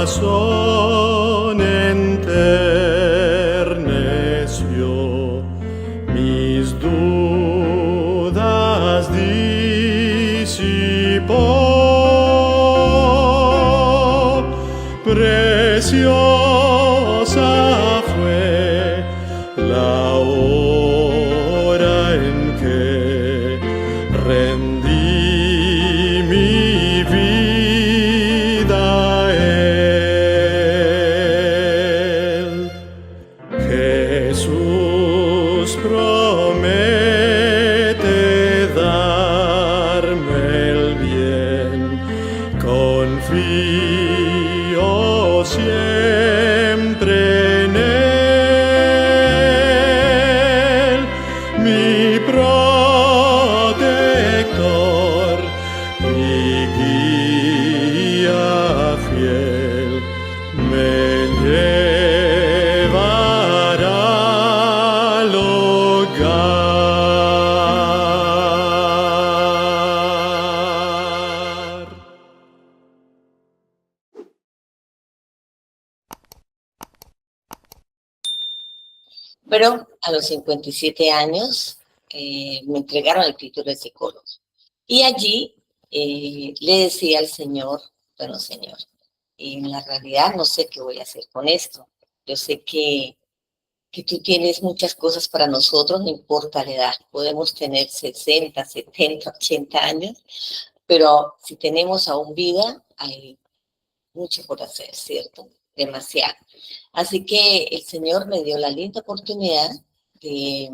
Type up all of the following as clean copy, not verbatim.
corazón enterneció, mis dudas disipó. Preciosa fue la hora en que rendí mi vida a Él. Jesús promete darme el bien, confío siempre en Él, mi protector, mi guía fiel, me llevará al hogar. Pero a los 57 años me entregaron el título de psicólogo. Y allí le decía al Señor, bueno, Señor, en la realidad no sé qué voy a hacer con esto. Yo sé que tú tienes muchas cosas para nosotros, no importa la edad. Podemos tener 60, 70, 80 años, pero si tenemos aún vida, hay mucho por hacer, ¿cierto? Demasiado. Así que el Señor me dio la linda oportunidad de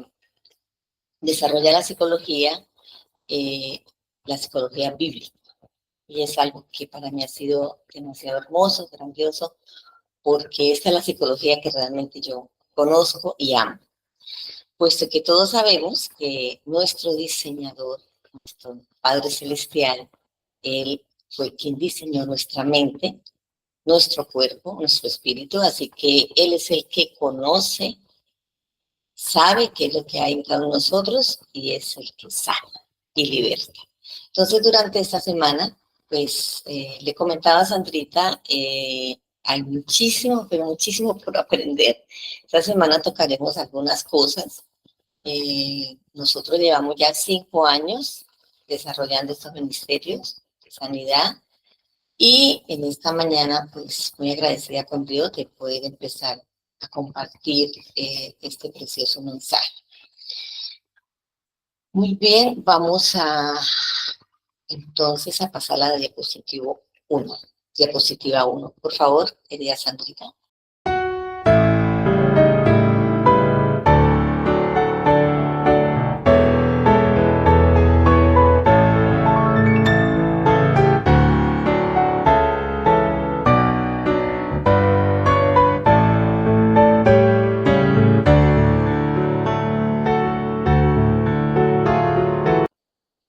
desarrollar la psicología bíblica. Y es algo que para mí ha sido demasiado hermoso, grandioso, porque esta es la psicología que realmente yo conozco y amo. Puesto que todos sabemos que nuestro diseñador, nuestro Padre Celestial, Él fue quien diseñó nuestra mente, nuestro cuerpo, nuestro espíritu, así que Él es el que conoce, sabe qué es lo que hay en cada uno de nosotros y es el que sana y liberta. Entonces, durante esta semana, pues, le comentaba a Sandrita, hay muchísimo, pero muchísimo por aprender. Esta semana tocaremos algunas cosas. Nosotros llevamos ya 5 años desarrollando estos ministerios de sanidad. Y en esta mañana, pues, muy agradecida con Dios de poder empezar a compartir este precioso mensaje. Muy bien, vamos entonces a pasar a la diapositiva 1. Diapositiva 1, por favor, querida Sandrita.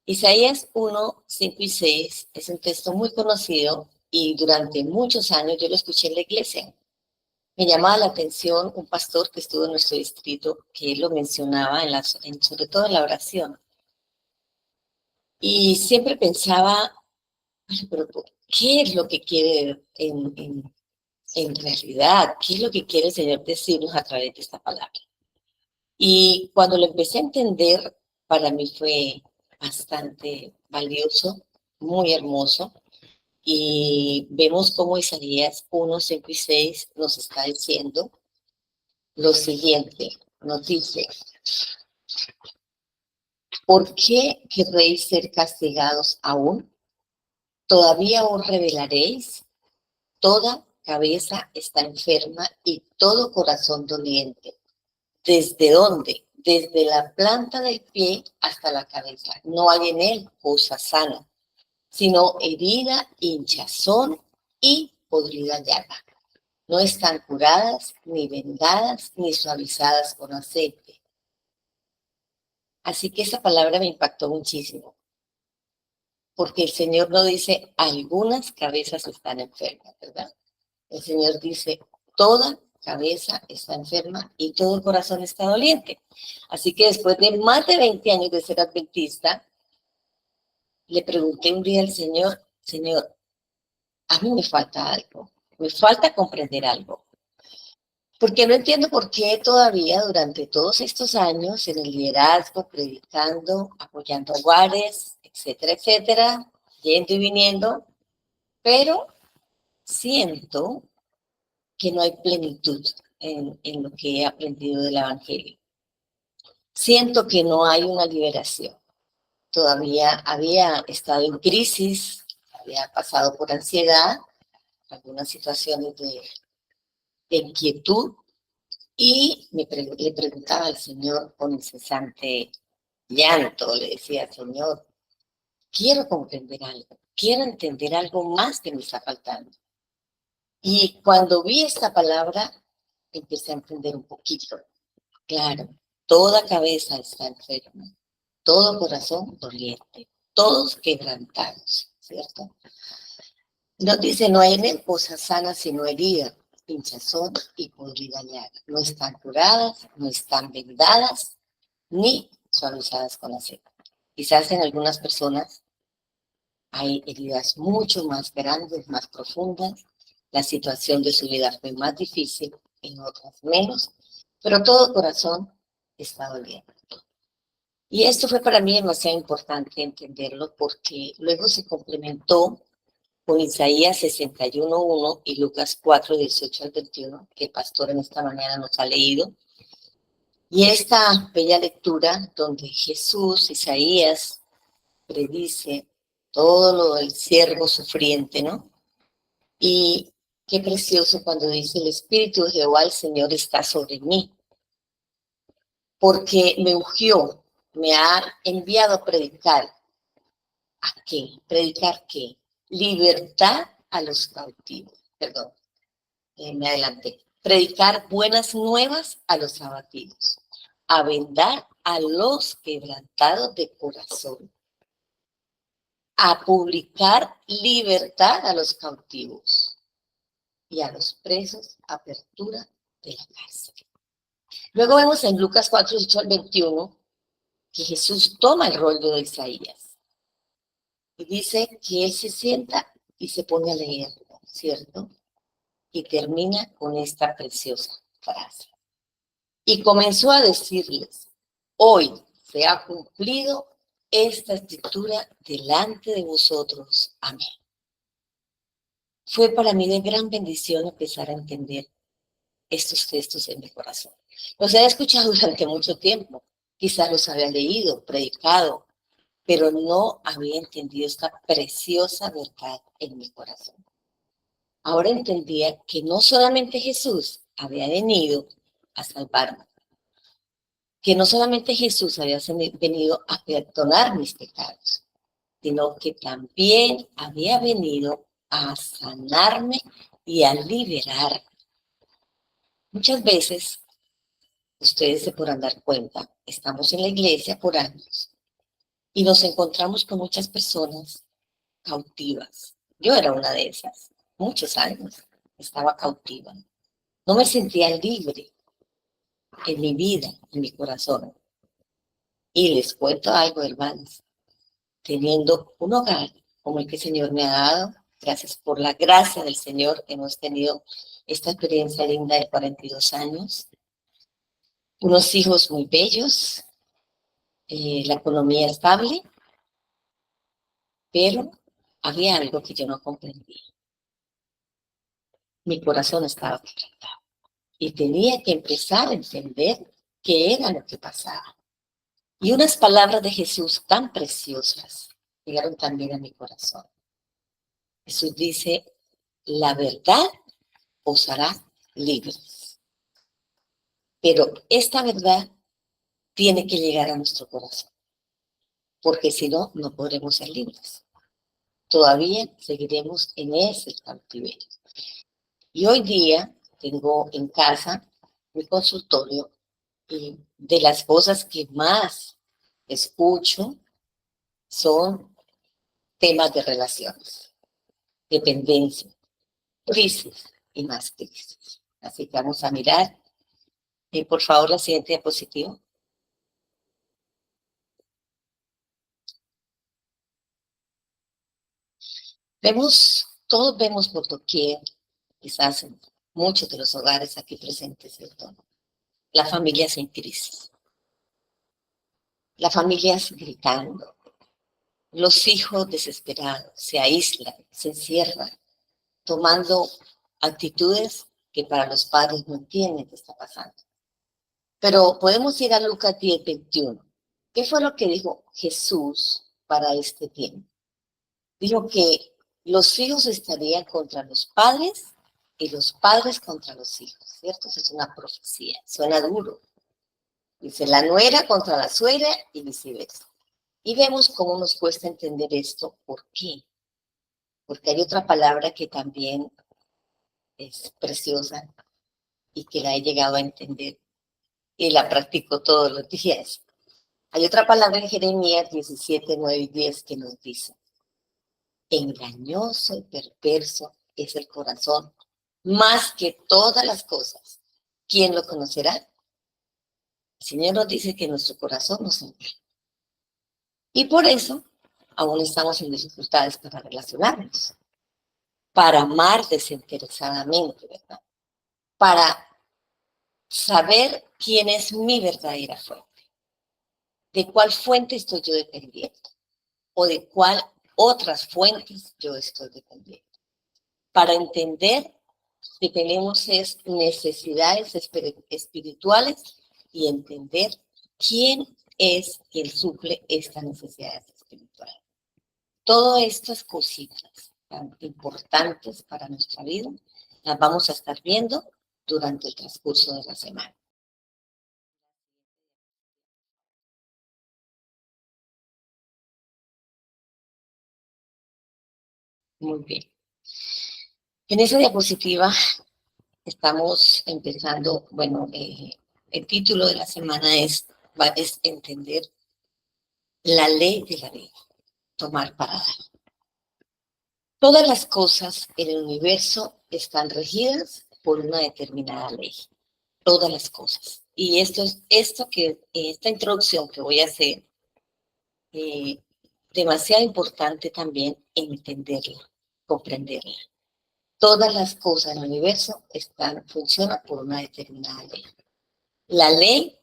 Isaías 1, 5 y 6 es un texto muy conocido y durante muchos años yo lo escuché en la iglesia. Me llamaba la atención un pastor que estuvo en nuestro distrito que él lo mencionaba sobre todo en la oración. Y siempre pensaba, pero ¿qué es lo que quiere en realidad? ¿Qué es lo que quiere el Señor decirnos a través de esta palabra? Y cuando lo empecé a entender, para mí fue bastante valioso, muy hermoso. Y vemos cómo Isaías 1, 5 y 6 nos está diciendo lo siguiente. Nos dice, ¿por qué querréis ser castigados aún? ¿Todavía os rebelaréis? Toda cabeza está enferma y todo corazón doliente. ¿Desde dónde? Desde la planta del pie hasta la cabeza. No hay en él cosa sana, sino herida, hinchazón y podrida llaga. No están curadas, ni vendadas, ni suavizadas con aceite. Así que esa palabra me impactó muchísimo, porque el Señor no dice, algunas cabezas están enfermas, ¿verdad? El Señor dice, toda cabeza está enferma y todo el corazón está doliente. Así que después de más de 20 años de ser adventista, le pregunté un día al Señor, Señor, a mí me falta algo. me falta comprender algo. Porque no entiendo por qué todavía durante todos estos años en el liderazgo, predicando, apoyando hogares, etcétera, etcétera, yendo y viniendo, pero siento que no hay plenitud en lo que he aprendido del Evangelio. Siento que no hay una liberación. Todavía había estado en crisis, había pasado por ansiedad, algunas situaciones de inquietud, y le preguntaba al Señor con incesante llanto, le decía, Señor, quiero comprender algo, quiero entender algo más que me está faltando. Y cuando vi esta palabra, empecé a entender un poquito. Claro, toda cabeza está enferma, todo corazón doliente, todos quebrantados, ¿cierto? Nos dice, no hay en él cosa sana sino herida, pinchazón y podrida llaga. No están curadas, no están vendadas, ni suavizadas con aceite. Quizás en algunas personas hay heridas mucho más grandes, más profundas. La situación de su vida fue más difícil, en otras menos, pero todo corazón está doliendo. Y esto fue para mí demasiado importante entenderlo porque luego se complementó con Isaías 61:1 y Lucas 4:18-21, que el pastor en esta mañana nos ha leído. Y esta bella lectura donde Jesús, Isaías, predice todo lo del siervo sufriente, ¿no? Y qué precioso cuando dice, el Espíritu de Jehová, el Señor, está sobre mí, porque me ungió, me ha enviado a predicar. ¿A qué? ¿Predicar qué? Libertad a los cautivos. Perdón, me adelanté. Predicar buenas nuevas a los abatidos. A vendar a los quebrantados de corazón. A publicar libertad a los cautivos. Y a los presos, apertura de la cárcel. Luego vemos en Lucas 4:18-21 que Jesús toma el rollo de Isaías y dice que él se sienta y se pone a leer, ¿cierto? Y termina con esta preciosa frase. Y comenzó a decirles, hoy se ha cumplido esta escritura delante de vosotros. Amén. Fue para mí de gran bendición empezar a entender estos textos en mi corazón. Los he escuchado durante mucho tiempo, quizás los había leído, predicado, pero no había entendido esta preciosa verdad en mi corazón. Ahora entendía que no solamente Jesús había venido a salvarme, que no solamente Jesús había venido a perdonar mis pecados, sino que también había venido a sanarme y a liberarme. Muchas veces, ustedes se podrán dar cuenta, estamos en la iglesia por años y nos encontramos con muchas personas cautivas. Yo era una de esas, muchos años estaba cautiva. No me sentía libre en mi vida, en mi corazón. Y les cuento algo, hermanos, teniendo un hogar como el que el Señor me ha dado, gracias por la gracia del Señor, hemos tenido esta experiencia linda de 42 años, unos hijos muy bellos, la economía estable, pero había algo que yo no comprendía. Mi corazón estaba quebrantado y tenía que empezar a entender qué era lo que pasaba. Y unas palabras de Jesús tan preciosas llegaron también a mi corazón. Jesús dice, la verdad os hará libres. Pero esta verdad tiene que llegar a nuestro corazón, porque si no, no podremos ser libres. Todavía seguiremos en ese cautiverio. Y hoy día tengo en casa mi consultorio y de las cosas que más escucho son temas de relaciones, dependencia, crisis y más crisis. Así que vamos a mirar, por favor, la siguiente diapositiva. Todos vemos por doquier quizás en muchos de los hogares aquí presentes, ¿cierto? La familia es en crisis. La familia es gritando. Los hijos desesperados se aíslan, se encierran, tomando actitudes que para los padres no entienden qué está pasando. Pero podemos ir a Lucas 10:21. ¿Qué fue lo que dijo Jesús para este tiempo? Dijo que los hijos estarían contra los padres y los padres contra los hijos, ¿cierto? Esa es una profecía, suena duro. Dice la nuera contra la suegra y viceversa. Y vemos cómo nos cuesta entender esto. ¿Por qué? Porque hay otra palabra que también es preciosa y que la he llegado a entender y la practico todos los días. Hay otra palabra en Jeremías 17:9 y 10 que nos dice: engañoso y perverso es el corazón, más que todas las cosas. ¿Quién lo conocerá? El Señor nos dice que nuestro corazón nos engaña. Y por eso aún estamos en dificultades para relacionarnos, para amar desinteresadamente, ¿verdad? Para saber quién es mi verdadera fuente, de cuál fuente estoy yo dependiendo, o de cuál otras fuentes yo estoy dependiendo. Para entender que tenemos necesidades espirituales y entender quién es quien suple estas necesidades espirituales. Todas estas cositas tan importantes para nuestra vida las vamos a estar viendo durante el transcurso de la semana. Muy bien. En esa diapositiva estamos empezando, bueno, el título de la semana es entender la ley de la vida, tomar para dar. Todas las cosas en el universo están regidas por una determinada ley. Todas las cosas. Y esta introducción que voy a hacer, demasiado importante también entenderla, comprenderla. Todas las cosas en el universo funcionan por una determinada ley. La ley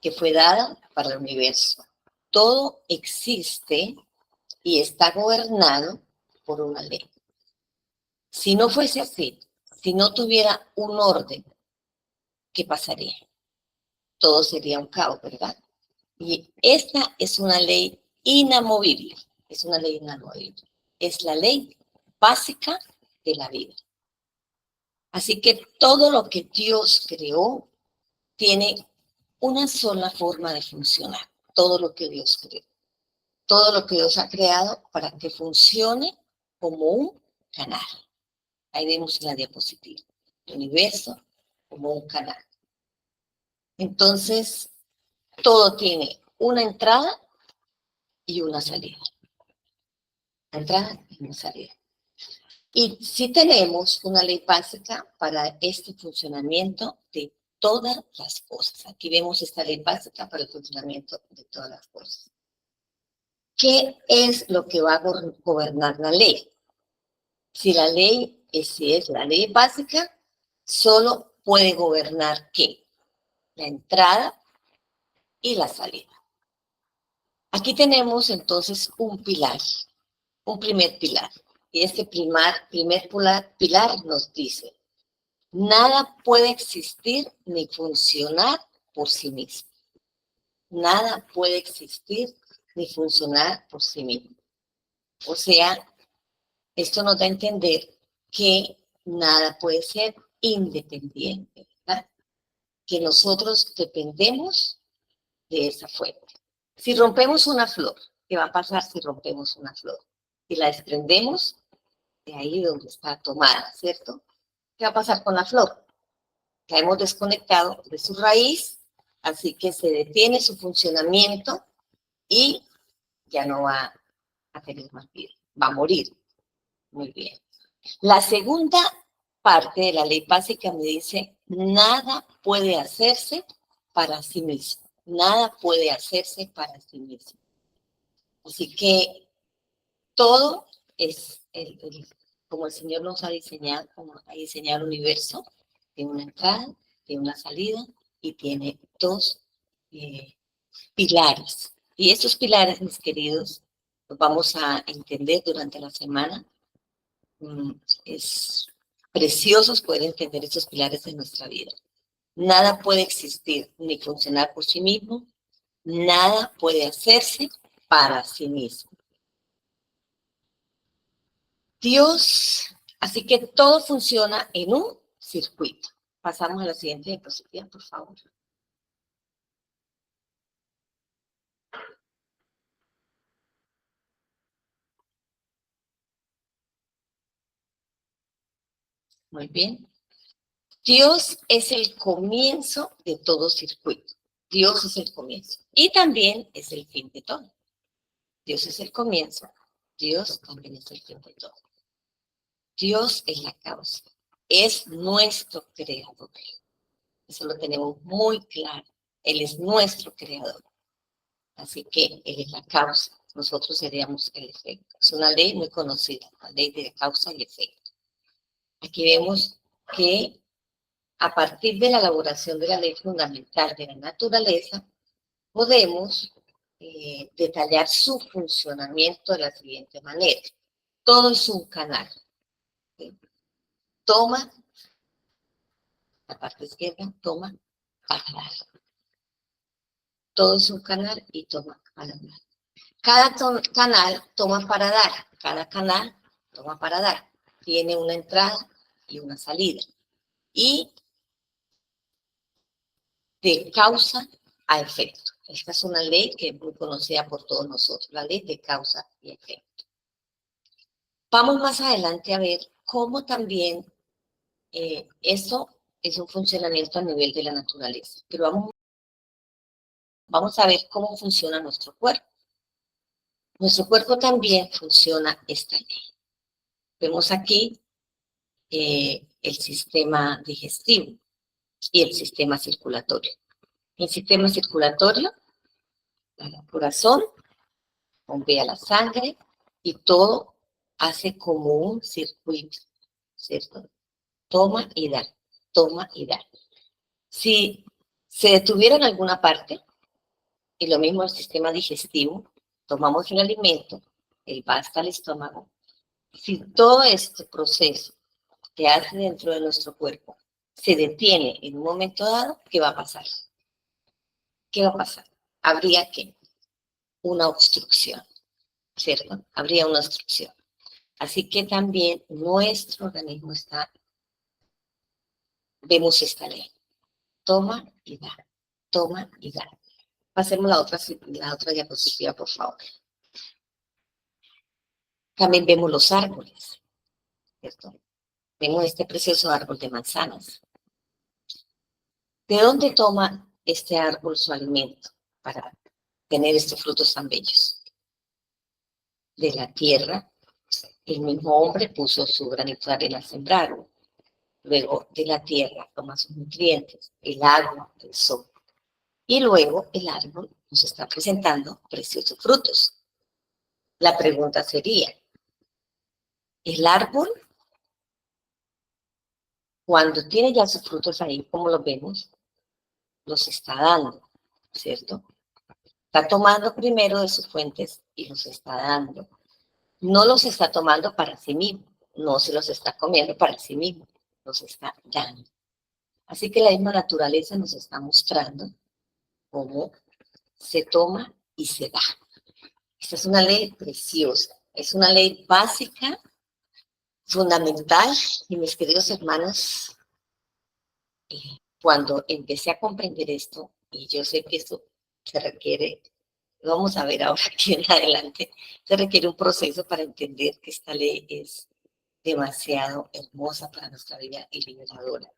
que fue dada para el universo. Todo existe y está gobernado por una ley. Si no fuese así, si no tuviera un orden, ¿qué pasaría? Todo sería un caos, ¿verdad? Y esta es una ley inamovible, es una ley inamovible. Es la ley básica de la vida. Así que todo lo que Dios creó tiene una sola forma de funcionar. Todo lo que Dios creó. Todo lo que Dios ha creado para que funcione como un canal. Ahí vemos en la diapositiva. El universo como un canal. Entonces, todo tiene una entrada y una salida. Una entrada y una salida. Y sí tenemos una ley básica para este funcionamiento de todas las cosas. Aquí vemos esta ley básica para el funcionamiento de todas las cosas. ¿Qué es lo que va a gobernar la ley? Si es la ley básica, solo puede gobernar ¿qué? La entrada y la salida. Aquí tenemos entonces un primer pilar. Y este primer pilar nos dice: nada puede existir ni funcionar por sí mismo. Nada puede existir ni funcionar por sí mismo. O sea, esto nos da a entender que nada puede ser independiente, ¿verdad? Que nosotros dependemos de esa fuente. Si rompemos una flor, ¿qué va a pasar si rompemos una flor? Si la desprendemos de ahí donde está tomada, ¿cierto? ¿Qué va a pasar con la flor? La hemos desconectado de su raíz, así que se detiene su funcionamiento y ya no va a tener más vida, va a morir. Muy bien. La segunda parte de la ley básica me dice: nada puede hacerse para sí mismo. Nada puede hacerse para sí mismo. Así que todo es como el Señor nos ha diseñado, como ha diseñado el universo, tiene una entrada, tiene una salida y tiene dos pilares. Y estos pilares, mis queridos, los vamos a entender durante la semana. Es precioso poder entender estos pilares de nuestra vida. Nada puede existir ni funcionar por sí mismo, nada puede hacerse para sí mismo. Dios, así que todo funciona en un circuito. Pasamos a la siguiente diapositiva, por favor. Muy bien. Dios es el comienzo de todo circuito. Dios es el comienzo. Y también es el fin de todo. Dios es el comienzo. Dios también es el fin de todo. Dios es la causa. Es nuestro creador. Eso lo tenemos muy claro. Él es nuestro creador. Así que Él es la causa. Nosotros seríamos el efecto. Es una ley muy conocida, la ley de causa y efecto. Aquí vemos que a partir de la elaboración de la ley fundamental de la naturaleza, podemos detallar su funcionamiento de la siguiente manera. Todo es un canal. ¿Sí? Toma, la parte izquierda, toma para dar. Todo es un canal y toma para dar. Cada canal toma para dar. Cada canal toma para dar. Tiene una entrada y una salida. Y de causa a efecto. Esta es una ley que es muy conocida por todos nosotros, la ley de causa y efecto. Vamos más adelante a ver cómo también eso es un funcionamiento a nivel de la naturaleza. Pero vamos a ver cómo funciona nuestro cuerpo. Nuestro cuerpo también funciona esta ley. Vemos aquí el sistema digestivo y el sistema circulatorio. El sistema circulatorio, el corazón, bombea la sangre y todo hace como un circuito, ¿cierto? Toma y da, toma y da. Si se detuviera en alguna parte, y lo mismo el sistema digestivo, tomamos el alimento, él va hasta el estómago. Si todo este proceso que hace dentro de nuestro cuerpo se detiene en un momento dado, ¿qué va a pasar? ¿Qué va a pasar? Habría que una obstrucción, ¿cierto? Habría una obstrucción. Así que también nuestro organismo está, vemos esta ley. Toma y da, toma y da. Pasemos la otra diapositiva, por favor. También vemos los árboles, ¿cierto? Vemos este precioso árbol de manzanas. ¿De dónde toma este árbol su alimento para tener estos frutos tan bellos? De la tierra. El mismo hombre puso su granito de arena a sembrarlo. Luego de la tierra toma sus nutrientes, el agua, el sol. Y luego el árbol nos está presentando preciosos frutos. La pregunta sería, ¿el árbol, cuando tiene ya sus frutos ahí, como los vemos, los está dando, ¿cierto? Está tomando primero de sus fuentes y los está dando. No los está tomando para sí mismo, no se los está comiendo para sí mismo, los está dando. Así que la misma naturaleza nos está mostrando cómo se toma y se da. Esta es una ley preciosa, es una ley básica, fundamental, y mis queridos hermanos, cuando empecé a comprender esto, y yo sé que esto se requiere, vamos a ver ahora aquí en adelante, se requiere un proceso para entender que esta ley es demasiado hermosa para nuestra vida y liberadora.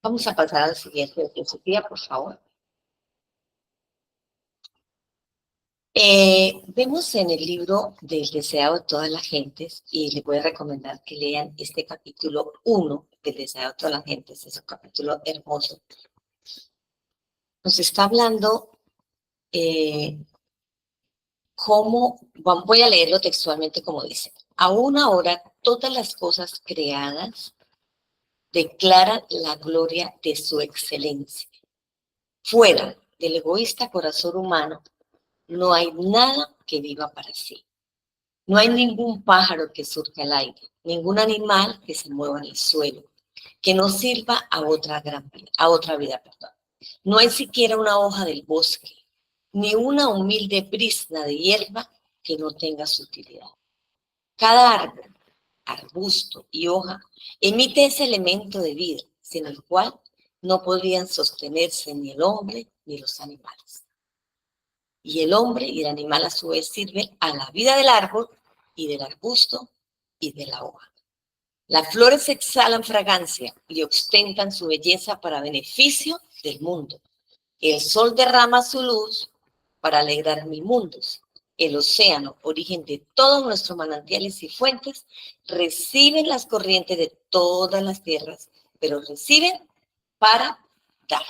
Vamos a pasar a la siguiente diapositiva, por favor. Vemos en el libro del deseado de todas las gentes, y les voy a recomendar que lean este capítulo 1 del deseado de todas las gentes, es un capítulo hermoso. Nos está hablando cómo, voy a leerlo textualmente como dice, a una hora todas las cosas creadas declaran la gloria de su excelencia. Fuera del egoísta corazón humano, no hay nada que viva para sí. No hay ningún pájaro que surque al aire, ningún animal que se mueva en el suelo, que no sirva a otra vida. No hay siquiera una hoja del bosque, ni una humilde brizna de hierba que no tenga su utilidad. Cada árbol, arbusto y hoja emite ese elemento de vida, sin el cual no podrían sostenerse ni el hombre ni los animales. Y el hombre y el animal a su vez sirven a la vida del árbol y del arbusto y de la hoja. Las flores exhalan fragancia y ostentan su belleza para beneficio del mundo. El sol derrama su luz para alegrar mil mundos. El océano, origen de todos nuestros manantiales y fuentes, reciben las corrientes de todas las tierras, pero reciben para dar.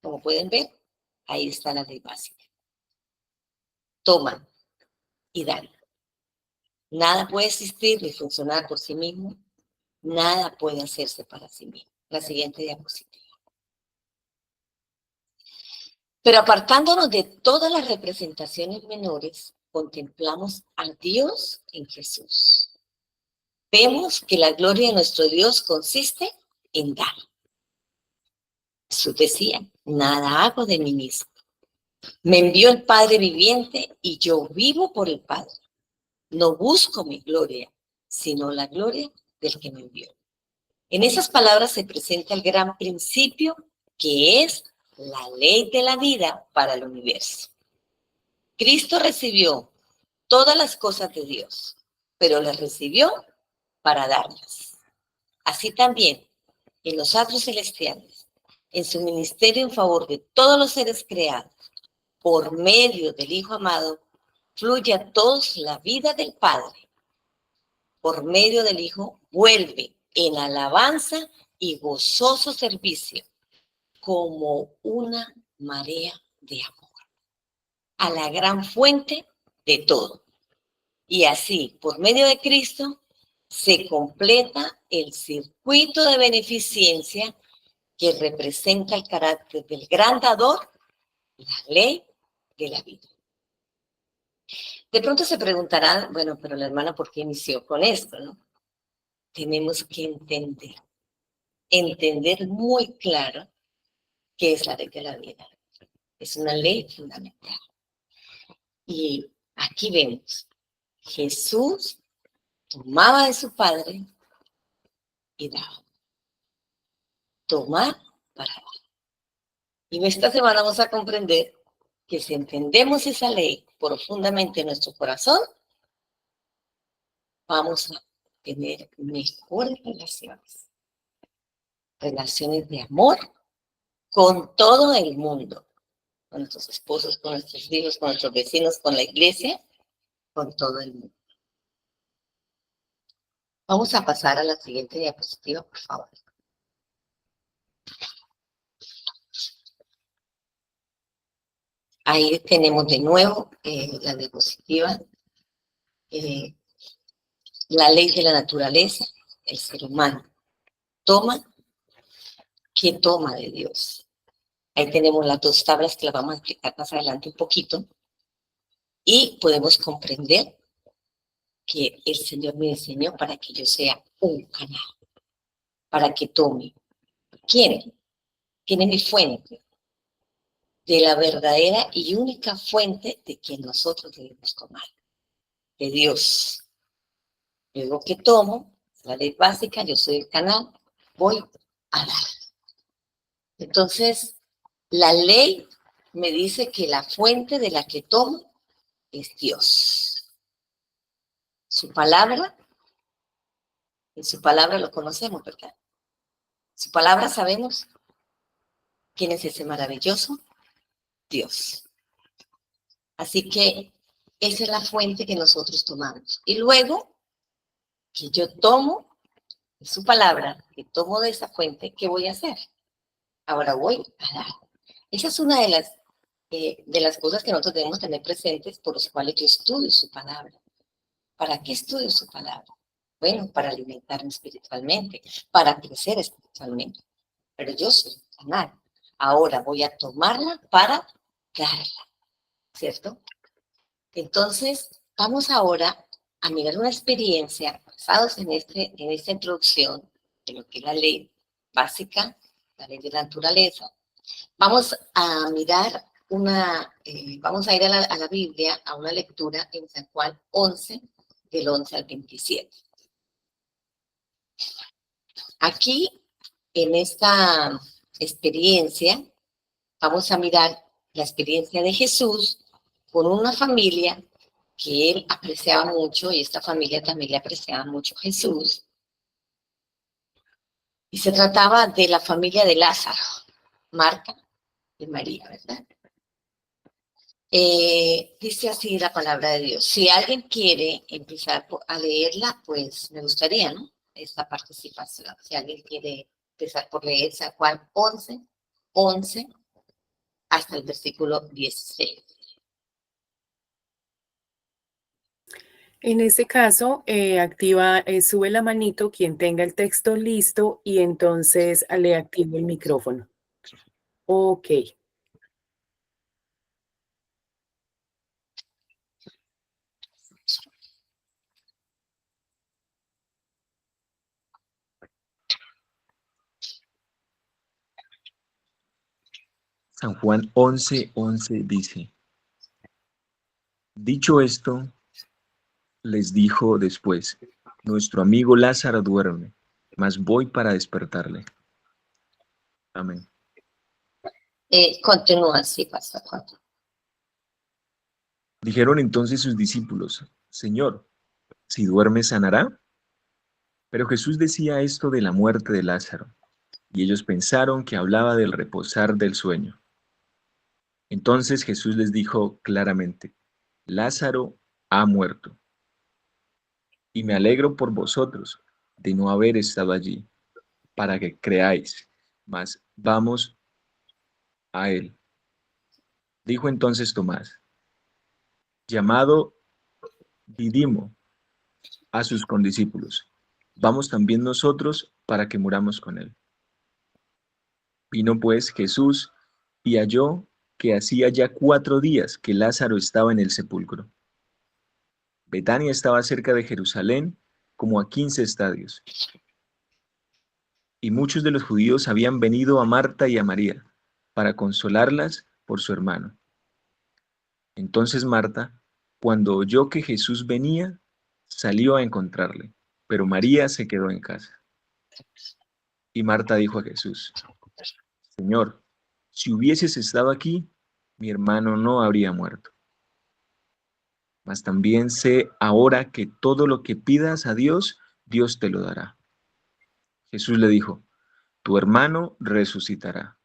Como pueden ver, ahí está la ley básica. Toman y dan. Nada puede existir ni funcionar por sí mismo. Nada puede hacerse para sí mismo. La siguiente diapositiva. Pero apartándonos de todas las representaciones menores, contemplamos a Dios en Jesús. Vemos que la gloria de nuestro Dios consiste en dar. Jesús decía, nada hago de mí mismo. Me envió el Padre viviente y yo vivo por el Padre. No busco mi gloria, sino la gloria del que me envió. En esas palabras se presenta el gran principio que es la ley de la vida para el universo. Cristo recibió todas las cosas de Dios, pero las recibió para darlas. Así también, en los astros celestiales, en su ministerio en favor de todos los seres creados, por medio del Hijo amado, fluye a todos la vida del Padre. Por medio del Hijo, vuelve en alabanza y gozoso servicio, como una marea de amor, a la gran fuente de todo. Y así, por medio de Cristo, se completa el circuito de beneficencia que representa el carácter del gran dador, la ley de la vida. De pronto se preguntarán, bueno, pero la hermana, ¿por qué inició con esto, no? Tenemos que entender muy claro qué es la ley de la vida. Es una ley fundamental. Y aquí vemos, Jesús tomaba de su Padre y daba. Tomar para dar. Y esta semana vamos a comprender que si entendemos esa ley profundamente en nuestro corazón, vamos a tener mejores relaciones. Relaciones de amor con todo el mundo. Con nuestros esposos, con nuestros hijos, con nuestros vecinos, con la iglesia, con todo el mundo. Vamos a pasar a la siguiente diapositiva, por favor. Ahí tenemos de nuevo la diapositiva, la ley de la naturaleza, el ser humano. Toma, ¿qué toma de Dios? Ahí tenemos las dos tablas que las vamos a explicar más adelante un poquito. Y podemos comprender que el Señor me enseñó para que yo sea un canal, para que tome. ¿Quién? ¿Quién es mi fuente? De la verdadera y única fuente de que nosotros debemos tomar, de Dios. Luego que tomo, la ley básica, yo soy el canal, voy a dar. Entonces, la ley me dice que la fuente de la que tomo es Dios. Su palabra, en su palabra lo conocemos, ¿verdad? Su palabra sabemos quién es ese maravilloso Dios. Así que esa es la fuente que nosotros tomamos. Y luego que yo tomo su palabra, que tomo de esa fuente, ¿qué voy a hacer? Ahora voy a dar. Esa es una de las cosas que nosotros debemos tener presentes por las cuales yo estudio su palabra. ¿Para qué estudio su palabra? Bueno, para alimentarme espiritualmente, para crecer espiritualmente. Pero yo soy carnal. Ahora voy a tomarla para darla, ¿cierto? Entonces, vamos ahora a mirar una experiencia basados en esta introducción de lo que es la ley básica, la ley de la naturaleza. Vamos a mirar vamos a ir a la Biblia, a una lectura en San Juan 11, del 11 al 27. Aquí, en esta experiencia, vamos a mirar la experiencia de Jesús con una familia que él apreciaba mucho, y esta familia también le apreciaba mucho a Jesús. Y se trataba de la familia de Lázaro, Marta y María, ¿verdad? Dice así la palabra de Dios. Si alguien quiere empezar a leerla, pues me gustaría, ¿no? Esta participación. Si alguien quiere empezar por leer San Juan 11, 11 hasta el versículo 16. En este caso, sube la manito quien tenga el texto listo y entonces le activo el micrófono. Ok. San Juan 11:11 dice: Dicho esto, les dijo después: Nuestro amigo Lázaro duerme, mas voy para despertarle. Amén. Continúa así, Pastor Juan. Dijeron entonces sus discípulos: Señor, si duerme, ¿sanará? Pero Jesús decía esto de la muerte de Lázaro, y ellos pensaron que hablaba del reposar del sueño. Entonces Jesús les dijo claramente: Lázaro ha muerto, y me alegro por vosotros de no haber estado allí, para que creáis, mas vamos a él. Dijo entonces Tomás, llamado Didimo, a sus condiscípulos: Vamos también nosotros para que muramos con él. Vino pues Jesús y halló que hacía ya 4 días que Lázaro estaba en el sepulcro. Betania estaba cerca de Jerusalén, como a 15 estadios. Y muchos de los judíos habían venido a Marta y a María para consolarlas por su hermano. Entonces Marta, cuando oyó que Jesús venía, salió a encontrarle, pero María se quedó en casa. Y Marta dijo a Jesús: Señor, si hubieses estado aquí, mi hermano no habría muerto. Mas también sé ahora que todo lo que pidas a Dios, Dios te lo dará. Jesús le dijo: Tu hermano resucitará.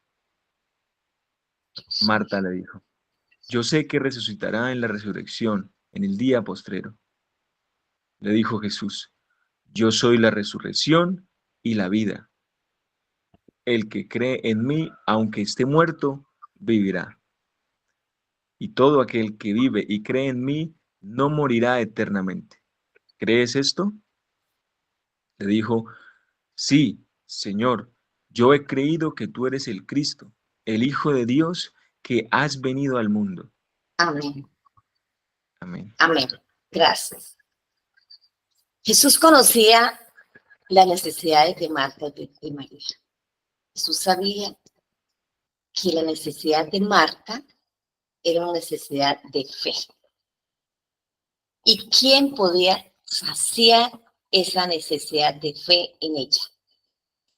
Marta le dijo: Yo sé que resucitará en la resurrección, en el día postrero. Le dijo Jesús: Yo soy la resurrección y la vida. El que cree en mí, aunque esté muerto, vivirá. Y todo aquel que vive y cree en mí, no morirá eternamente. ¿Crees esto? Le dijo: Sí, Señor, yo he creído que tú eres el Cristo, el Hijo de Dios, que has venido al mundo. Amén. Amén. Amén. Gracias. Jesús conocía las necesidades de Marta y de María. Jesús sabía que la necesidad de Marta era una necesidad de fe. ¿Y quién podía saciar esa necesidad de fe en ella?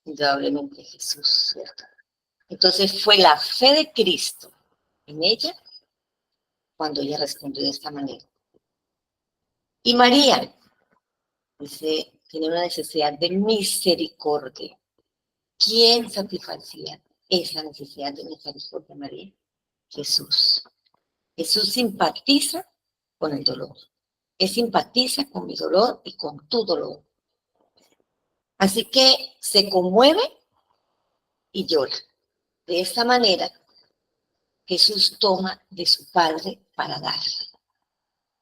Indudablemente Jesús, ¿cierto? Entonces fue la fe de Cristo en ella cuando ella respondió de esta manera. Y María, dice, tiene una necesidad de misericordia. ¿Quién satisfacía esa necesidad de misericordia, María? Jesús. Jesús simpatiza con el dolor. Él simpatiza con mi dolor y con tu dolor. Así que se conmueve y llora. De esta manera, Jesús toma de su Padre para darle.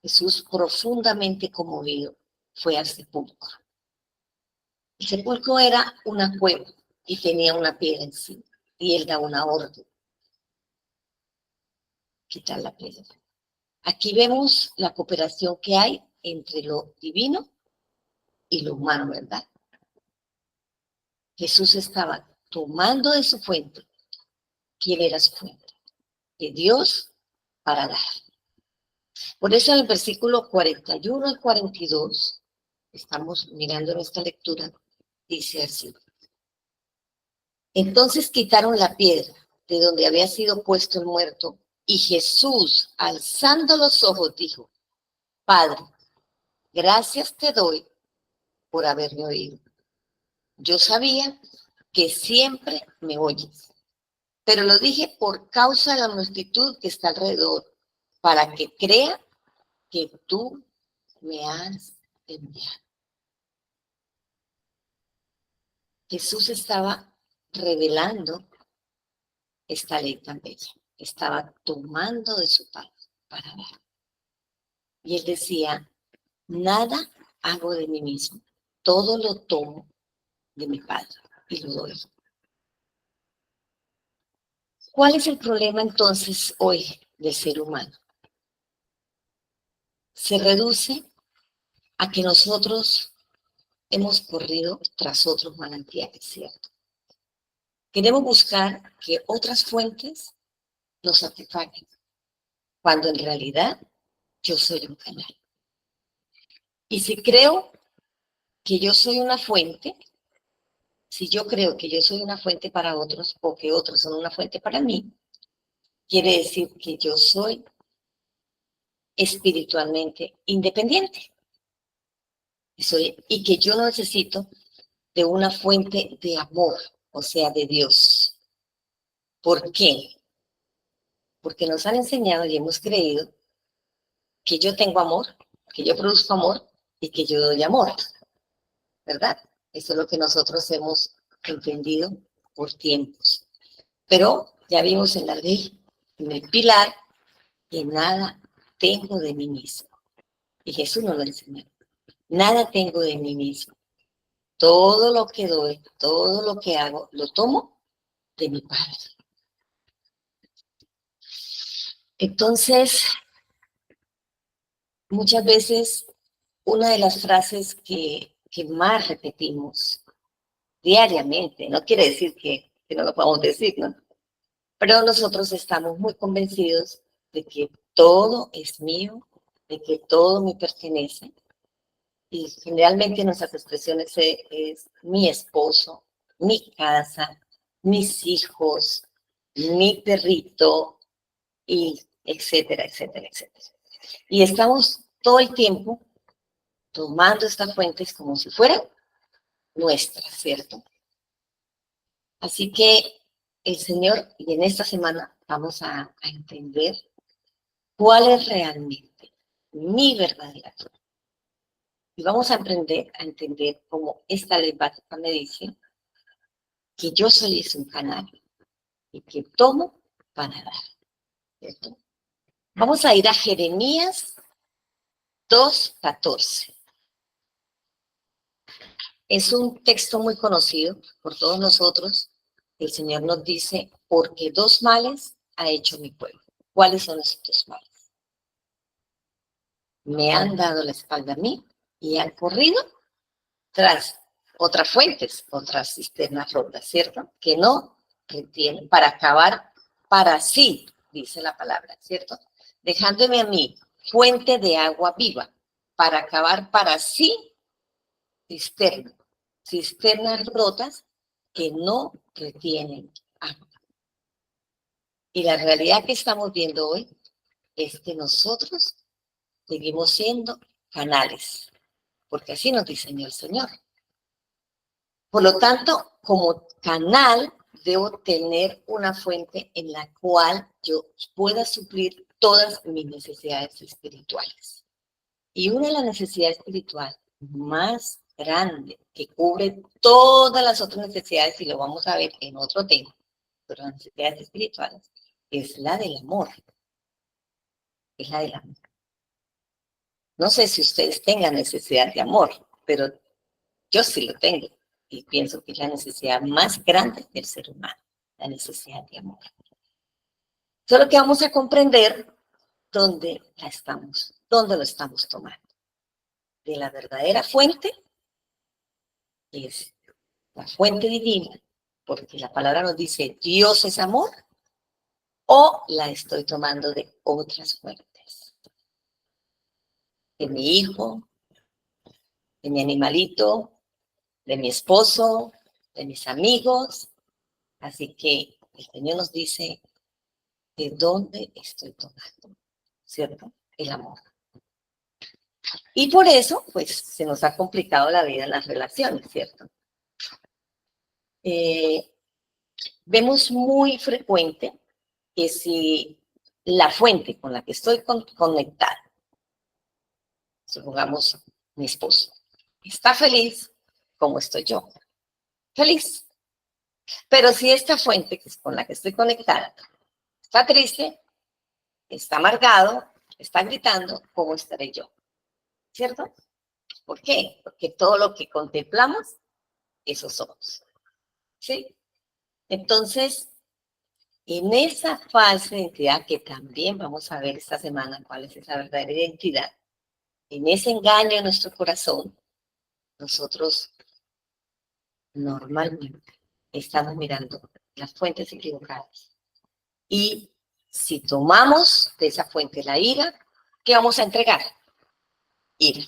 Jesús, profundamente conmovido, fue al sepulcro. El sepulcro era una cueva y tenía una piedra encima. Y él da una orden: quitar la piedra. Aquí vemos la cooperación que hay entre lo divino y lo humano, ¿verdad? Jesús estaba tomando de su fuente. ¿Quién era su fuente? De Dios para dar. Por eso en el versículo 41 al 42, estamos mirando nuestra lectura, dice así: entonces quitaron la piedra de donde había sido puesto el muerto, y Jesús, alzando los ojos, dijo: Padre, gracias te doy por haberme oído. Yo sabía que siempre me oyes, pero lo dije por causa de la multitud que está alrededor, para que crea que tú me has enviado. Jesús estaba revelando esta ley tan bella. Estaba tomando de su Padre para dar. Y él decía: nada hago de mí mismo, todo lo tomo de mi Padre y lo doy. ¿Cuál es el problema entonces hoy del ser humano? Se reduce a que nosotros hemos corrido tras otros manantiales, ¿cierto? Queremos buscar que otras fuentes nos satisfagan, cuando en realidad yo soy un canal. Y si creo que yo soy una fuente, si yo creo que yo soy una fuente para otros o que otros son una fuente para mí, quiere decir que yo soy espiritualmente independiente. Y que yo no necesito de una fuente de amor, o sea, de Dios. ¿Por qué? Porque nos han enseñado y hemos creído que yo tengo amor, que yo produzco amor y que yo doy amor, ¿verdad? Eso es lo que nosotros hemos entendido por tiempos. Pero ya vimos en la ley, en el pilar, que nada tengo de mí mismo. Y Jesús nos lo enseñó. Nada tengo de mí mismo. Todo lo que doy, todo lo que hago, lo tomo de mi Padre. Entonces, muchas veces, una de las frases que más repetimos diariamente, no quiere decir que no lo podamos decir, ¿no? Pero nosotros estamos muy convencidos de que todo es mío, de que todo me pertenece. Y generalmente nuestras expresiones es mi esposo, mi casa, mis hijos, mi perrito, y etcétera, etcétera, etcétera. Y estamos todo el tiempo tomando estas fuentes como si fueran nuestras, ¿cierto? Así que el Señor, y en esta semana vamos a entender cuál es realmente mi verdadera fe. Y vamos a aprender a entender cómo esta ley básica me dice que yo soy un canal y que tomo para dar, ¿cierto? Vamos a ir a Jeremías 2:14. Es un texto muy conocido por todos nosotros. El Señor nos dice: porque dos males ha hecho mi pueblo. ¿Cuáles son esos dos males? Me han dado la espalda a mí y han corrido tras otras fuentes, otras cisternas rotas, ¿cierto? Que no retienen, para acabar para sí, dice la palabra, ¿cierto? Dejándome a mí fuente de agua viva, para acabar para sí cisternas rotas que no retienen agua. Y la realidad que estamos viendo hoy es que nosotros seguimos siendo canales, porque así nos diseñó el Señor. Por lo tanto, como canal, debo tener una fuente en la cual yo pueda suplir todas mis necesidades espirituales. Y una de las necesidades espirituales más grande, que cubre todas las otras necesidades, y lo vamos a ver en otro tema, pero las necesidades espirituales, es la del amor. Es la del amor. No sé si ustedes tengan necesidad de amor, pero yo sí lo tengo. y pienso que es la necesidad más grande del ser humano, la necesidad de amor. Solo que vamos a comprender dónde lo estamos tomando. De la verdadera fuente, que es la fuente divina, porque la palabra nos dice Dios es amor, o la estoy tomando de otras fuentes. De mi hijo, de mi animalito, de mi esposo, de mis amigos. Así que el Señor nos dice de dónde estoy tomando, ¿cierto? El amor. Y por eso, pues, se nos ha complicado la vida en las relaciones, ¿cierto? Vemos muy frecuente que si la fuente con la que estoy conectada, supongamos mi esposo, está feliz, como estoy yo, feliz. Pero si esta fuente con la que estoy conectada está triste, está amargado, está gritando, ¿cómo estaré yo? ¿Cierto? ¿Por qué? Porque todo lo que contemplamos, eso somos. ¿Sí? Entonces, en esa falsa identidad que también vamos a ver esta semana cuál es esa verdadera identidad, en ese engaño en nuestro corazón, nosotros normalmente estamos mirando las fuentes equivocadas. Y si tomamos de esa fuente la ira, ¿qué vamos a entregar? Ira.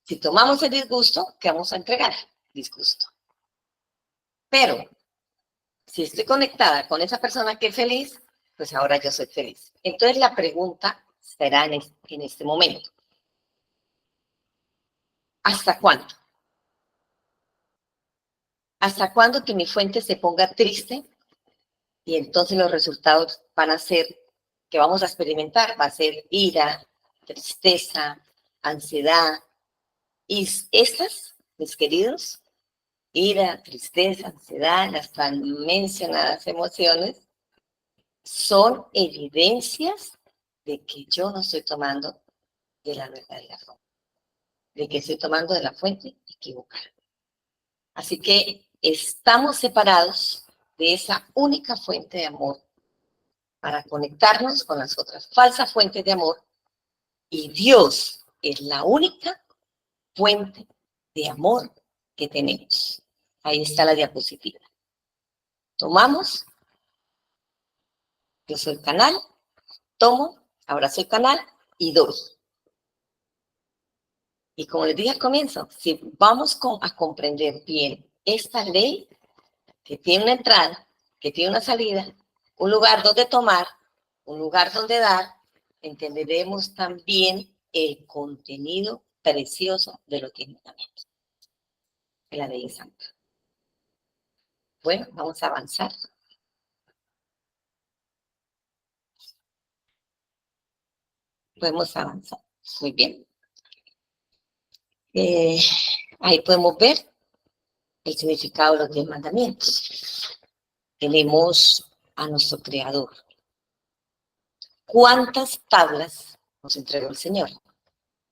Si tomamos el disgusto, ¿qué vamos a entregar? Disgusto. Pero si estoy conectada con esa persona que es feliz, pues ahora yo soy feliz. Entonces la pregunta será en este momento. ¿Hasta cuándo? ¿Hasta cuándo que mi fuente se ponga triste? Y entonces los resultados van a ser, que vamos a experimentar, va a ser ira, tristeza, ansiedad. Y estas, mis queridos, ira, tristeza, ansiedad, las tan mencionadas emociones, son evidencias de que yo no estoy tomando de la verdadera fuente, de que estoy tomando de la fuente equivocada. Así que estamos separados de esa única fuente de amor para conectarnos con las otras falsas fuentes de amor, y Dios es la única fuente de amor que tenemos. Ahí está la diapositiva. Tomamos, yo soy el canal, tomo, ahora soy canal y doy. Y como les dije al comienzo, si vamos a comprender bien esta ley, que tiene una entrada, que tiene una salida, un lugar donde tomar, un lugar donde dar, entenderemos también el contenido precioso de lo que es mandamiento, de la ley santa. Bueno, vamos a avanzar. Podemos avanzar. Muy bien. Ahí podemos ver el significado de los 10 mandamientos. Tenemos a nuestro Creador. ¿Cuántas tablas nos entregó el Señor?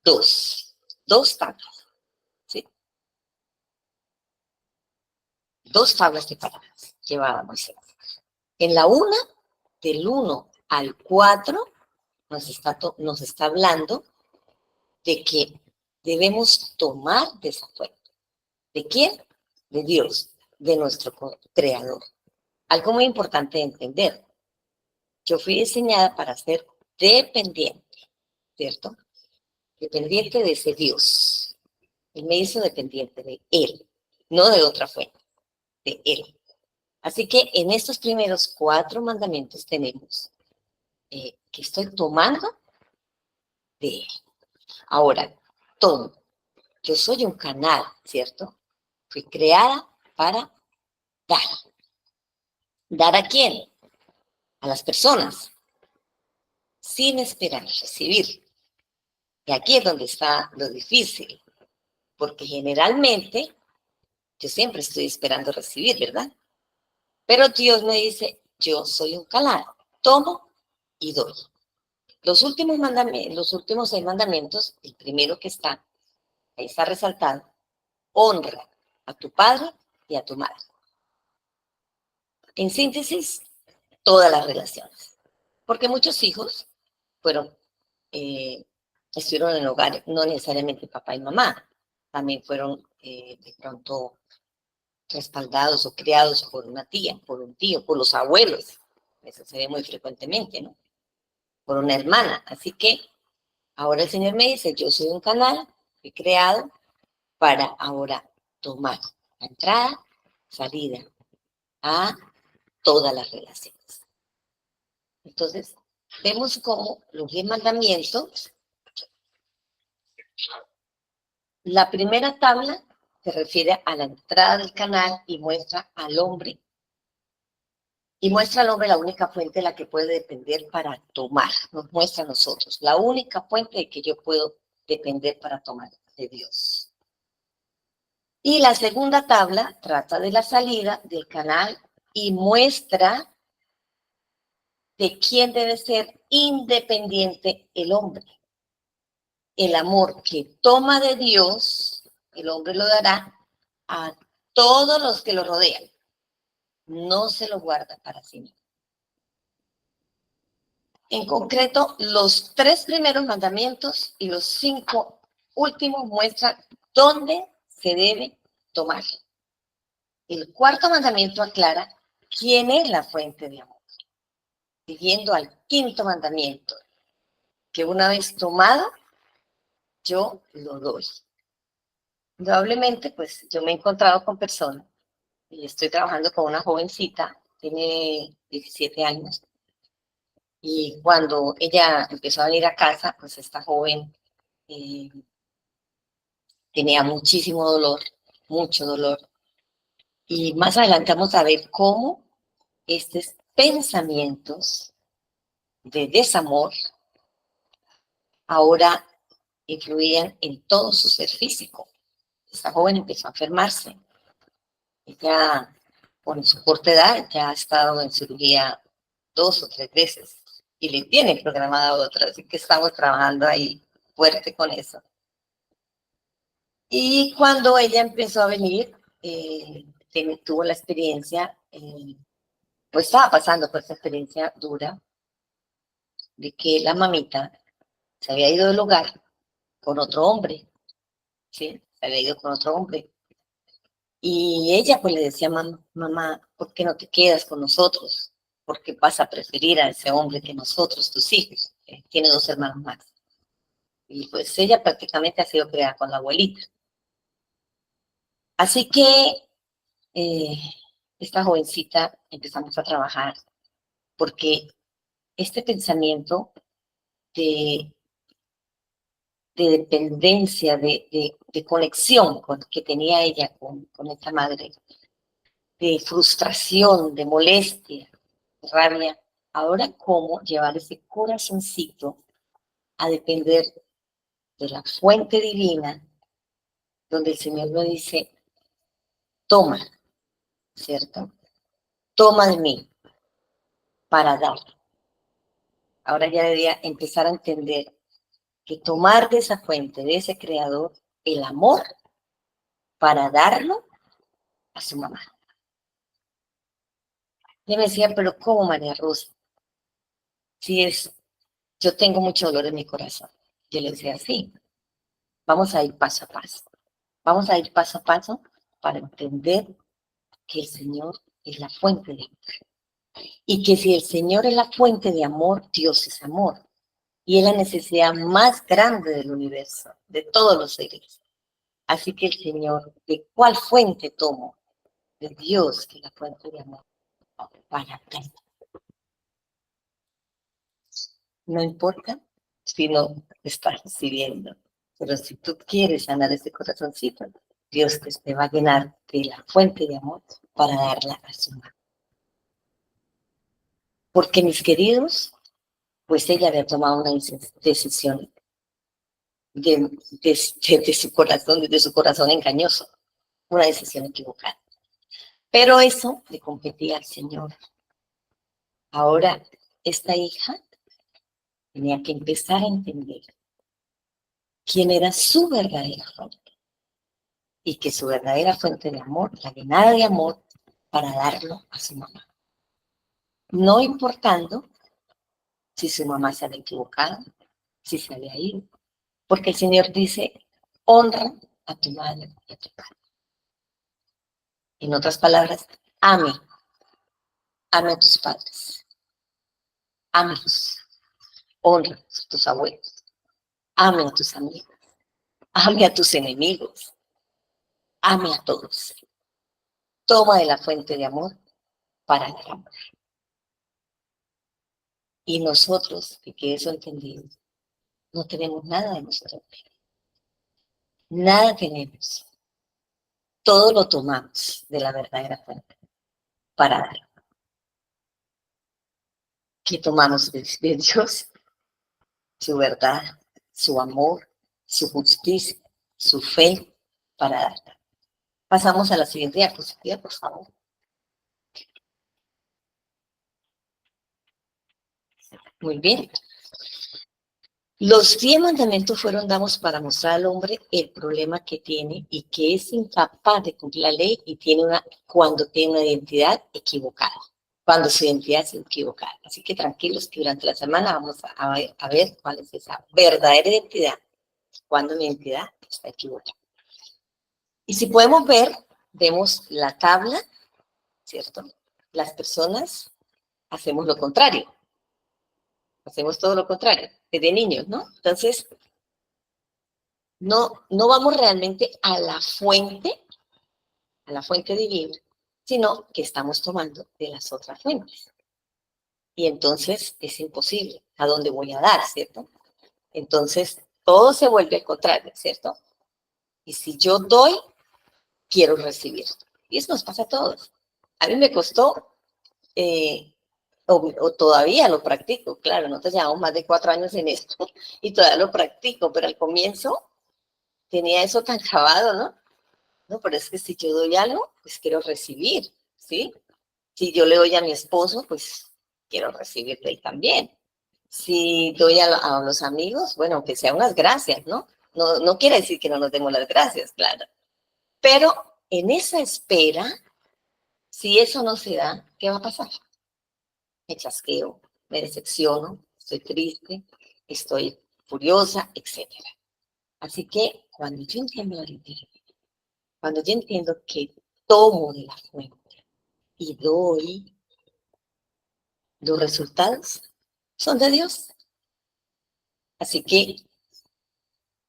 2. 2 tablas. ¿Sí? 2 tablas de palabras llevaba Moisés. En la una, del 1 al 4, nos está hablando de que debemos tomar de esa fuente. ¿De quién? De Dios, de nuestro Creador. Algo muy importante de entender. Yo fui diseñada para ser dependiente, ¿cierto? Dependiente de ese Dios. Él me hizo dependiente de Él, no de otra fuente, de Él. Así que en estos primeros 4 mandamientos tenemos que estoy tomando de Él. Ahora, tomo. Yo soy un canal, ¿cierto? Fui creada para dar. ¿Dar a quién? A las personas, sin esperar recibir. Y aquí es donde está lo difícil, porque generalmente yo siempre estoy esperando recibir, ¿verdad? Pero Dios me dice, yo soy un canal, tomo y doy. Los últimos 6 mandamientos, el primero que está, ahí está resaltado, honra a tu padre y a tu madre. En síntesis, todas las relaciones. Porque muchos hijos fueron, estuvieron en hogares, no necesariamente papá y mamá, también fueron de pronto respaldados o criados por una tía, por un tío, por los abuelos. Eso se ve muy frecuentemente, ¿no? Por una hermana. Así que ahora el Señor me dice, yo soy un canal, fui creado para ahora tomar la entrada, salida a todas las relaciones. Entonces, vemos cómo los 10 mandamientos, la primera tabla se refiere a la entrada del canal y muestra al hombre. Y muestra al hombre la única fuente de la que puede depender para tomar. Nos muestra a nosotros la única fuente de que yo puedo depender para tomar de Dios. Y la segunda tabla trata de la salida del canal y muestra de quién debe ser independiente el hombre. El amor que toma de Dios, el hombre lo dará a todos los que lo rodean. No se lo guarda para sí mismo. En concreto, los 3 primeros mandamientos y los 5 últimos muestran dónde se debe tomar. El 4º mandamiento aclara quién es la fuente de amor, siguiendo al 5º mandamiento, que una vez tomado, yo lo doy. Probablemente, pues, yo me he encontrado con personas, y estoy trabajando con una jovencita, tiene 17 años, y cuando ella empezó a venir a casa, pues esta joven tenía muchísimo dolor, mucho dolor. Y más adelante vamos a ver cómo estos pensamientos de desamor ahora influían en todo su ser físico. Esta joven empezó a enfermarse. Ella, con su corta edad, ya ha estado en cirugía 2 o 3 veces y le tiene programada otra, así que estamos trabajando ahí fuerte con eso. Y cuando ella empezó a venir, tuvo la experiencia, pues estaba pasando por esa experiencia dura de que la mamita se había ido del hogar con otro hombre, ¿sí? Se había ido con otro hombre. Y ella pues le decía, mamá, ¿por qué no te quedas con nosotros? ¿Por qué vas a preferir a ese hombre que nosotros, tus hijos? Tiene 2 hermanos más. Y pues ella prácticamente ha sido criada con la abuelita. Así que esta jovencita empezamos a trabajar porque este pensamiento de dependencia, de conexión que tenía ella con esta madre, de frustración, de molestia, de rabia, ahora cómo llevar ese corazoncito a depender de la fuente divina, donde el Señor nos dice, toma, ¿cierto? Toma de mí para dar. Ahora ya debería empezar a entender que tomar de esa fuente, de ese creador, el amor, para darlo a su mamá. Y me decía, pero ¿cómo, María Rosa? Yo tengo mucho dolor en mi corazón. Yo le decía, sí, vamos a ir paso a paso. Vamos a ir paso a paso para entender que el Señor es la fuente de amor. Y que si el Señor es la fuente de amor, Dios es amor. Y es la necesidad más grande del universo, de todos los seres. Así que el Señor, ¿de cuál fuente tomo? De Dios, que es la fuente de amor, para ti. No importa si no estás recibiendo, pero si tú quieres sanar ese corazoncito, Dios te va a llenar de la fuente de amor para darla a su mano. Porque, mis queridos, pues ella había tomado una decisión de su corazón engañoso, una decisión equivocada. Pero eso le competía al Señor. Ahora, esta hija tenía que empezar a entender quién era su verdadera fuente. y que su verdadera fuente de amor, la llenada de amor, para darlo a su mamá. No importando si su mamá se había equivocado, si se había ido, porque el Señor dice, honra a tu madre y a tu padre. En otras palabras, ame a tus padres, ámelos, honra a tus abuelos, ame a tus amigos, ame a tus enemigos, ame a todos. Toma de la fuente de amor para dar amor. Y nosotros, que quede eso entendido, no tenemos nada de nosotros. Nada tenemos. Todo lo tomamos de la verdadera fuente para dar. ¿Qué tomamos de Dios? Su verdad, su amor, su justicia, su fe para dar. Pasamos a la siguiente diapositiva, por favor. Muy bien. Los 10 mandamientos fueron dados para mostrar al hombre el problema que tiene y que es incapaz de cumplir la ley y cuando tiene una identidad equivocada. Cuando su identidad es equivocada. Así que tranquilos que durante la semana vamos a ver cuál es esa verdadera identidad, cuando mi identidad está equivocada. Y si podemos ver, vemos la tabla, ¿cierto? Las personas hacemos lo contrario. Hacemos todo lo contrario, desde niños, ¿no? Entonces, no vamos realmente a la fuente divina, sino que estamos tomando de las otras fuentes. Y entonces es imposible. ¿A dónde voy a dar, cierto? Entonces, todo se vuelve al contrario, ¿cierto? Y si yo doy, quiero recibir. Y eso nos pasa a todos. A mí me costó, o todavía lo practico, claro, nosotros llevamos más de 4 años en esto y todavía lo practico, pero al comienzo tenía eso tan grabado, ¿no? No, pero es que si yo doy algo, pues quiero recibir, ¿sí? Si yo le doy a mi esposo, pues quiero recibir de él también. Si doy a los amigos, bueno, aunque sea unas gracias, ¿no? No quiere decir que no nos demos las gracias, claro. Pero en esa espera, si eso no se da, ¿qué va a pasar? Me chasqueo, me decepciono, estoy triste, estoy furiosa, etc. Así que cuando yo entiendo la identidad, cuando yo entiendo que tomo de la fuente y doy, los resultados son de Dios. Así que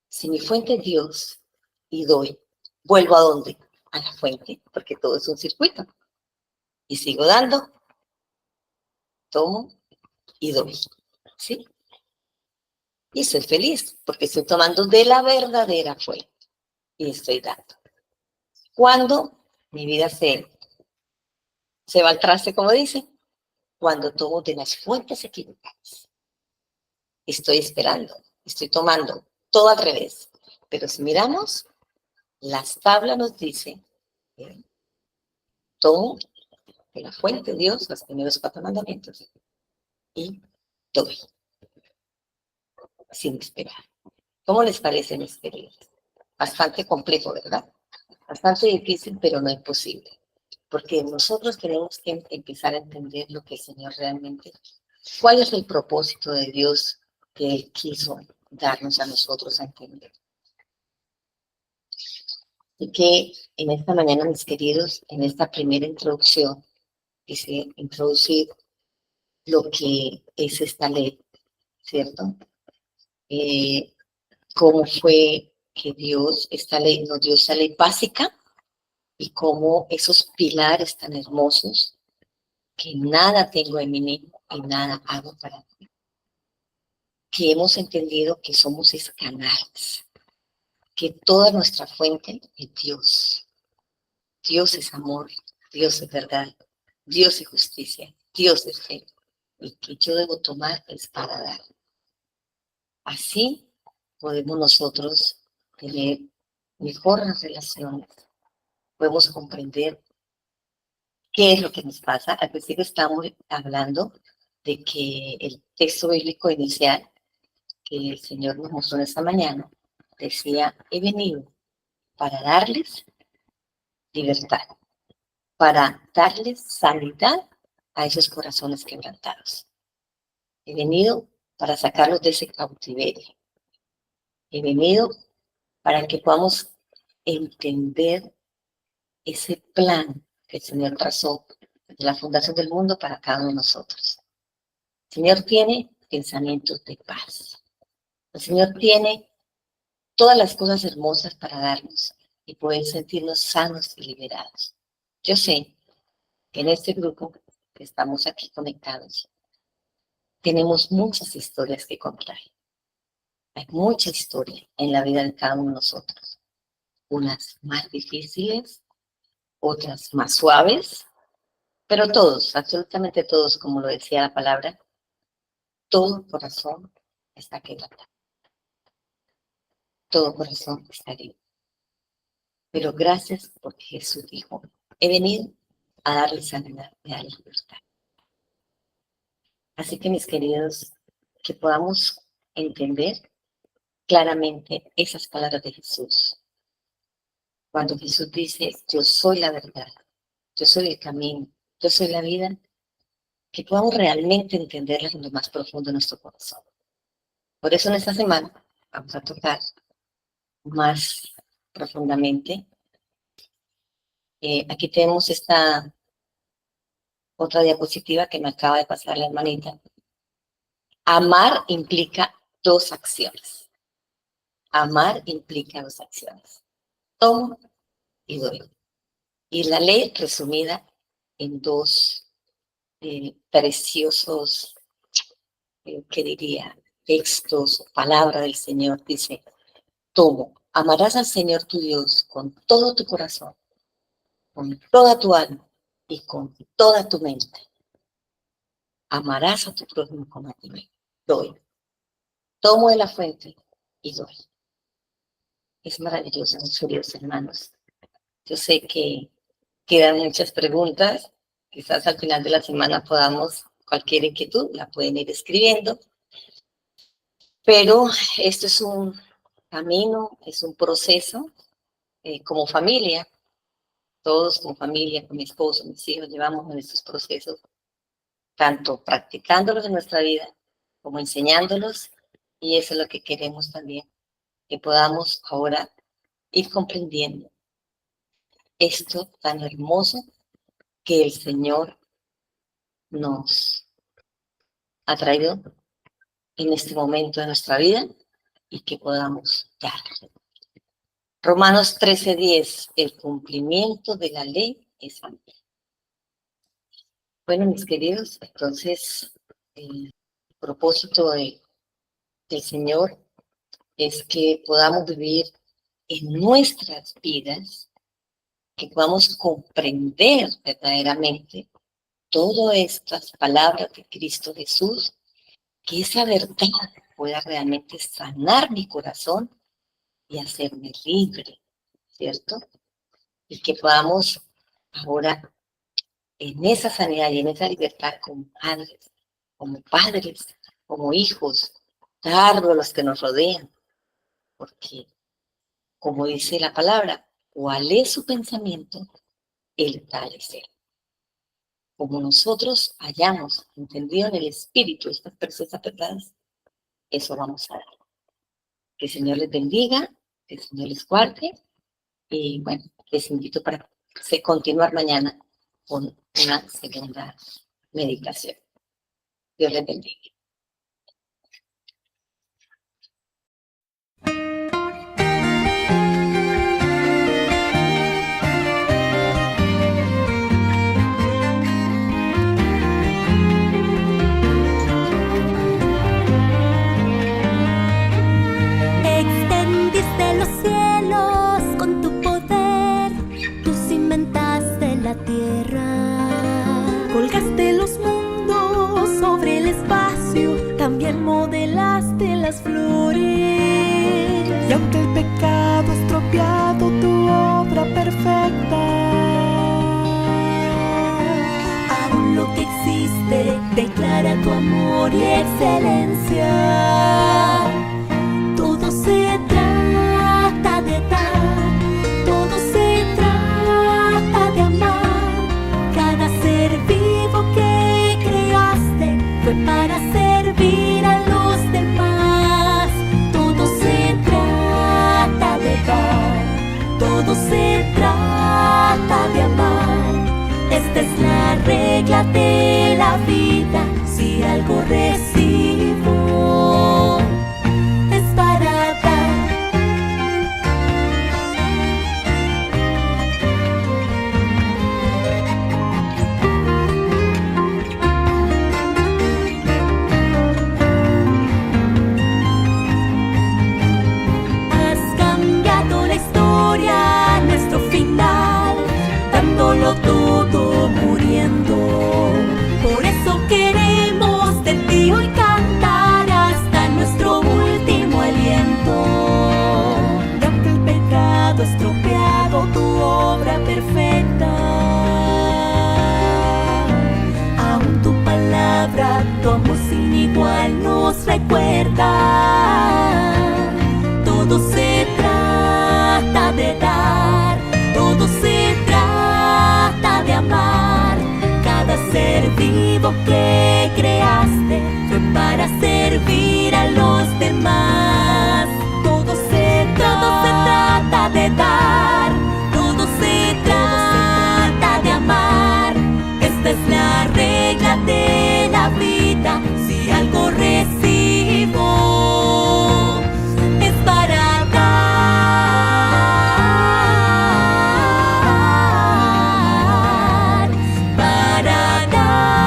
si mi fuente es Dios y doy, ¿vuelvo a dónde? A la fuente, porque todo es un circuito. Y sigo dando, tomo y doy. ¿Sí? Y soy feliz, porque estoy tomando de la verdadera fuente y estoy dando. Cuando mi vida se va al traste, como dice, cuando tomo de las fuentes equivocadas. Estoy esperando, estoy tomando todo al revés. Pero si miramos, las tablas nos dicen, tomo de la fuente de Dios, los primeros 4 mandamientos, y doy, sin esperar. ¿Cómo les parece mi experiencia? Bastante complejo, ¿verdad? Bastante difícil, pero no imposible. Porque nosotros tenemos que empezar a entender lo que el Señor realmente, cuál es el propósito de Dios que Él quiso darnos a nosotros a entender. Y que en esta mañana, mis queridos, en esta primera introducción, quise introducir lo que es esta ley, ¿cierto? Cómo fue que Dios, esta ley, nos dio esta ley básica y cómo esos pilares tan hermosos que nada tengo en mí mismo y nada hago para mí. Que hemos entendido que somos canales, que toda nuestra fuente es Dios. Dios es amor, Dios es verdad, Dios es justicia, Dios es fe. Y que yo debo tomar es para dar. Así podemos nosotros tener mejores relaciones, podemos comprender qué es lo que nos pasa. Al principio estábamos hablando de que el texto bíblico inicial que el Señor nos mostró esta mañana decía, he venido para darles libertad, para darles sanidad a esos corazones quebrantados. He venido para sacarlos de ese cautiverio. He venido para que podamos entender ese plan que el Señor trazó desde la fundación del mundo para cada uno de nosotros. El Señor tiene pensamientos de paz. El Señor tiene todas las cosas hermosas para darnos y poder sentirnos sanos y liberados. Yo sé que en este grupo que estamos aquí conectados, tenemos muchas historias que contar. Hay mucha historia en la vida de cada uno de nosotros. Unas más difíciles, otras más suaves, pero todos, absolutamente todos, como lo decía la palabra, todo corazón está quebrantado. Todo corazón está herido. Pero gracias porque Jesús dijo, he venido a darles sanidad y a darles libertad. Así que, mis queridos, que podamos entender claramente esas palabras de Jesús. Cuando Jesús dice, yo soy la verdad, yo soy el camino, yo soy la vida, que podamos realmente entenderlas en lo más profundo de nuestro corazón. Por eso en esta semana vamos a tocar más profundamente. Aquí tenemos esta otra diapositiva que me acaba de pasar la hermanita. Amar implica dos acciones. Amar implica dos acciones. Tomo y doy. Y la ley resumida en dos preciosos, ¿qué diría? Textos, palabra del Señor. Dice, tomo, amarás al Señor tu Dios con todo tu corazón, con toda tu alma y con toda tu mente. Amarás a tu prójimo como a ti mismo. Doy. Tomo de la fuente y doy. Es maravilloso, mis queridos hermanos. Yo sé que quedan muchas preguntas. Quizás al final de la semana podamos, cualquier inquietud, la pueden ir escribiendo. Pero esto es un camino, es un proceso como familia. Todos como familia, con mi esposo, mis hijos, llevamos en estos procesos, tanto practicándolos en nuestra vida, como enseñándolos, y eso es lo que queremos también, que podamos ahora ir comprendiendo esto tan hermoso que el Señor nos ha traído en este momento de nuestra vida y que podamos dar. Romanos 13:10, el cumplimiento de la ley es amor. Bueno, mis queridos, entonces el propósito del Señor es que podamos vivir en nuestras vidas, que podamos comprender verdaderamente todas estas palabras de Cristo Jesús, que esa verdad pueda realmente sanar mi corazón y hacerme libre, ¿cierto? Y que podamos ahora, en esa sanidad y en esa libertad como madres, como padres, como hijos, darlo a los que nos rodean. Porque, como dice la palabra, ¿cuál es su pensamiento? El tal es él. Como nosotros hayamos entendido en el espíritu estas preciosas verdades, eso vamos a dar. Que el Señor les bendiga, que el Señor les guarde, y bueno, les invito para continuar mañana con una segunda meditación. Dios les bendiga. Extendiste los cielos con tu poder, tú cimentaste la tierra, colgaste los mundos sobre el espacio, también modelaste las flores. Y aunque el pecado ha estropeado tu obra perfecta, aún lo que existe declara tu amor y excelencia. Todo se trata de dar para servir a los demás. Todo se trata de dar, todo se trata de amar. Esta es la regla de la vida. Si algo recibo, es para dar. Has cambiado la historia, nuestro final, dándolo todo, muriendo. Por eso queremos de ti hoy cantar hasta nuestro último aliento. Y aunque el pecado ha estropeado tu obra perfecta, aún tu palabra, tu amor sin igual nos recuerda. Todo se trata de dar, todo se trata de amar. Cada ser vivo que creaste fue para servir a los demás. Todo se trata de dar, todo se trata de amar. Esta es la regla de la vida. Si algo recibo, es para dar, para dar.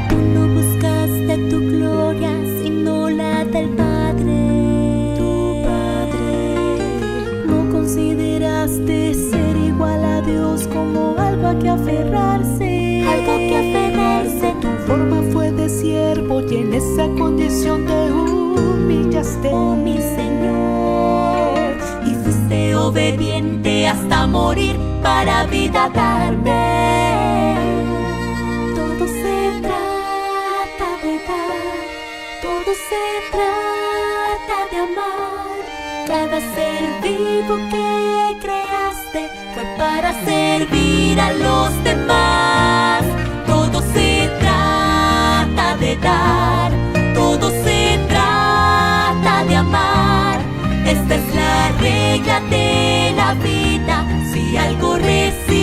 Tú no buscaste tu gloria, sino la del Padre. Tu Padre. No consideraste ser igual a Dios como algo a que aferrarse. Algo que aferrarse. Tu forma fue de siervo y en esa condición te humillaste. Oh mi Señor, y fuiste obediente hasta morir para vida darme. Todo se trata de dar, todo se trata de amar. Cada ser vivo que creaste fue para servir a los demás. Todo se trata de dar, todo se trata de amar. Esta es la regla de la vida. Si algo recibes,